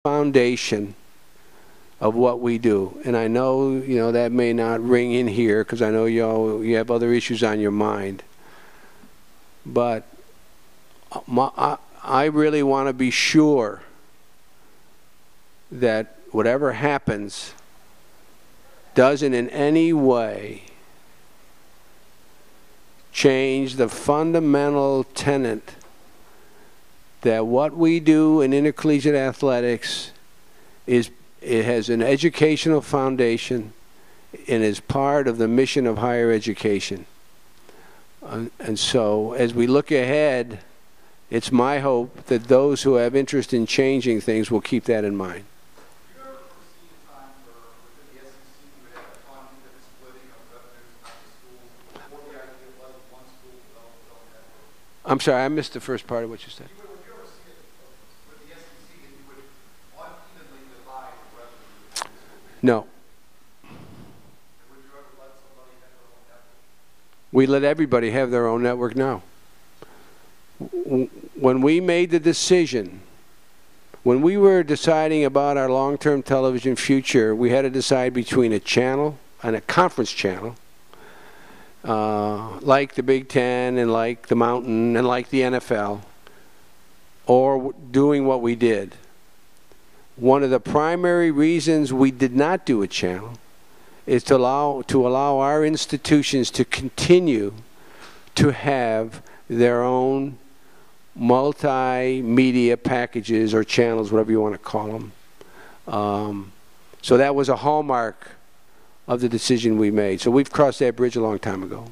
foundation of what we do. And I know, that may not ring in here because I know you have other issues on your mind. But I really want to be sure that whatever happens doesn't in any way change the fundamental tenet that what we do in intercollegiate athletics it has an educational foundation and is part of the mission of higher education. And so as we look ahead, it's my hope that those who have interest in changing things will keep that in mind. I'm sorry, I missed the first part of what you said. No. We let everybody have their own network now. When we made the decision, when we were deciding about our long-term television future, we had to decide between a channel and a conference channel, like the Big Ten and like the Mountain and like the NFL, or doing what we did. One of the primary reasons we did not do a channel is to allow our institutions to continue to have their own multimedia packages or channels, whatever you want to call them. So that was a hallmark of the decision we made. So we've crossed that bridge a long time ago.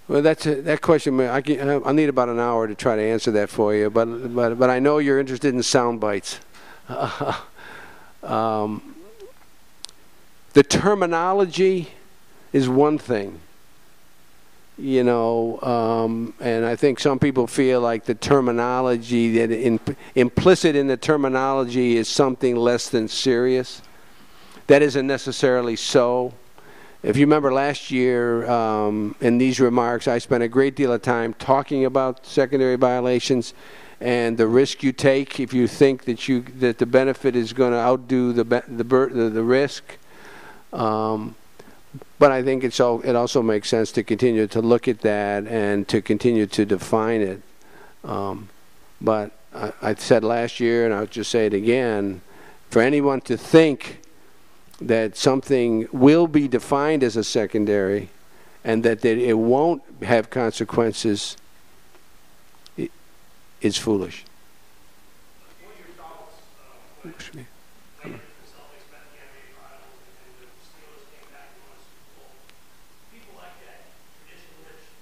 Well, that question, I'll need about an hour to try to answer that for you, but I know you're interested in sound bites. The terminology is one thing, and I think some people feel like the terminology, that implicit in the terminology is something less than serious. That isn't necessarily so. If you remember last year, in these remarks, I spent a great deal of time talking about secondary violations and the risk you take if you think that the benefit is going to outdo the risk. But I think it also makes sense to continue to look at that and to continue to define it. But I said last year, and I'll just say it again, for anyone to think that something will be defined as a secondary and that it won't have consequences is foolish. What are your thoughts when the Celtics met the NBA Finals and the Steelers came back and won a Super Bowl? People like that tradition-rich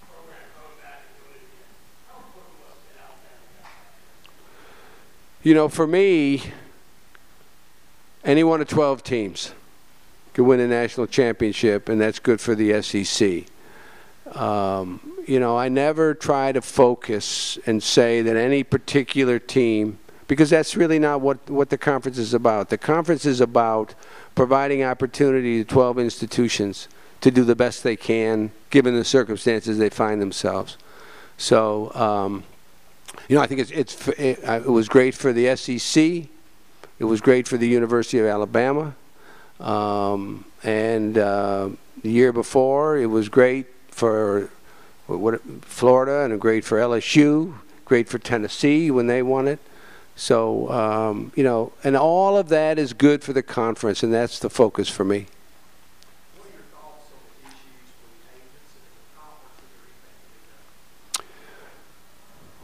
program coming back and doing it again. How important was it out there? For me, any one of 12 teams could win a national championship, and that's good for the SEC. I never try to focus and say that any particular team, because that's really not what the conference is about. The conference is about providing opportunity to 12 institutions to do the best they can given the circumstances they find themselves. So, I think it was great for the SEC. It was great for the University of Alabama. And the year before, it was great for Florida and great for LSU, great for Tennessee when they won it. So, and all of that is good for the conference, and that's the focus for me. What are your thoughts on the issues with agents in the conference?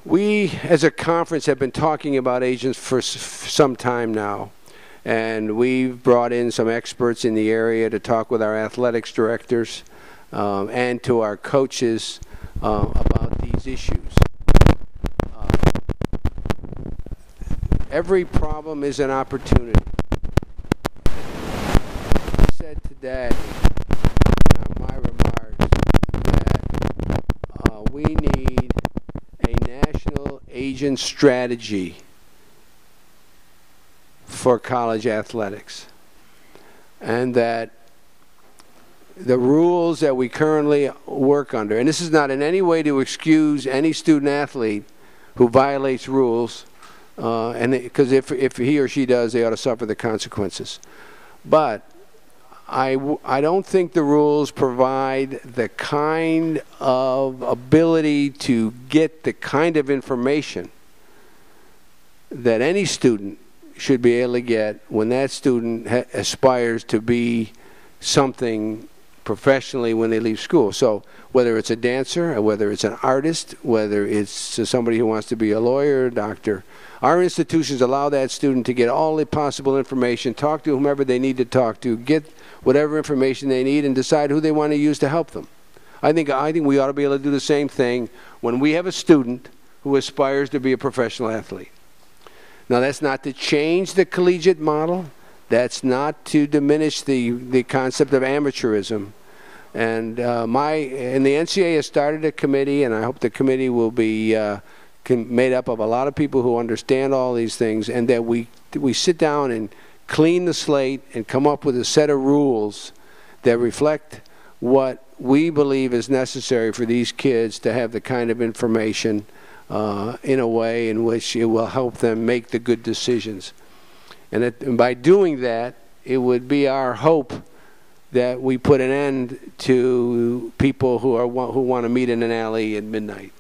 We, as a conference, have been talking about agents for some time now. And we've brought in some experts in the area to talk with our athletics directors and to our coaches about these issues. Every problem is an opportunity. I said today in my remarks that we need a national agent strategy for college athletics, and that the rules that we currently work under, and this is not in any way to excuse any student athlete who violates rules, and because if he or she does, they ought to suffer the consequences. But I don't think the rules provide the kind of ability to get the kind of information that any student should be able to get when that student aspires to be something professionally when they leave school. So whether it's a dancer, or whether it's an artist, whether it's somebody who wants to be a lawyer or a doctor, our institutions allow that student to get all the possible information, talk to whomever they need to talk to, get whatever information they need, and decide who they want to use to help them. I think we ought to be able to do the same thing when we have a student who aspires to be a professional athlete. Now, that's not to change the collegiate model. That's not to diminish the concept of amateurism. And the NCAA has started a committee, and I hope the committee will be made up of a lot of people who understand all these things, and that we sit down and clean the slate and come up with a set of rules that reflect what we believe is necessary for these kids to have the kind of information in a way in which it will help them make the good decisions. And by doing that, it would be our hope that we put an end to people who want to meet in an alley at midnight.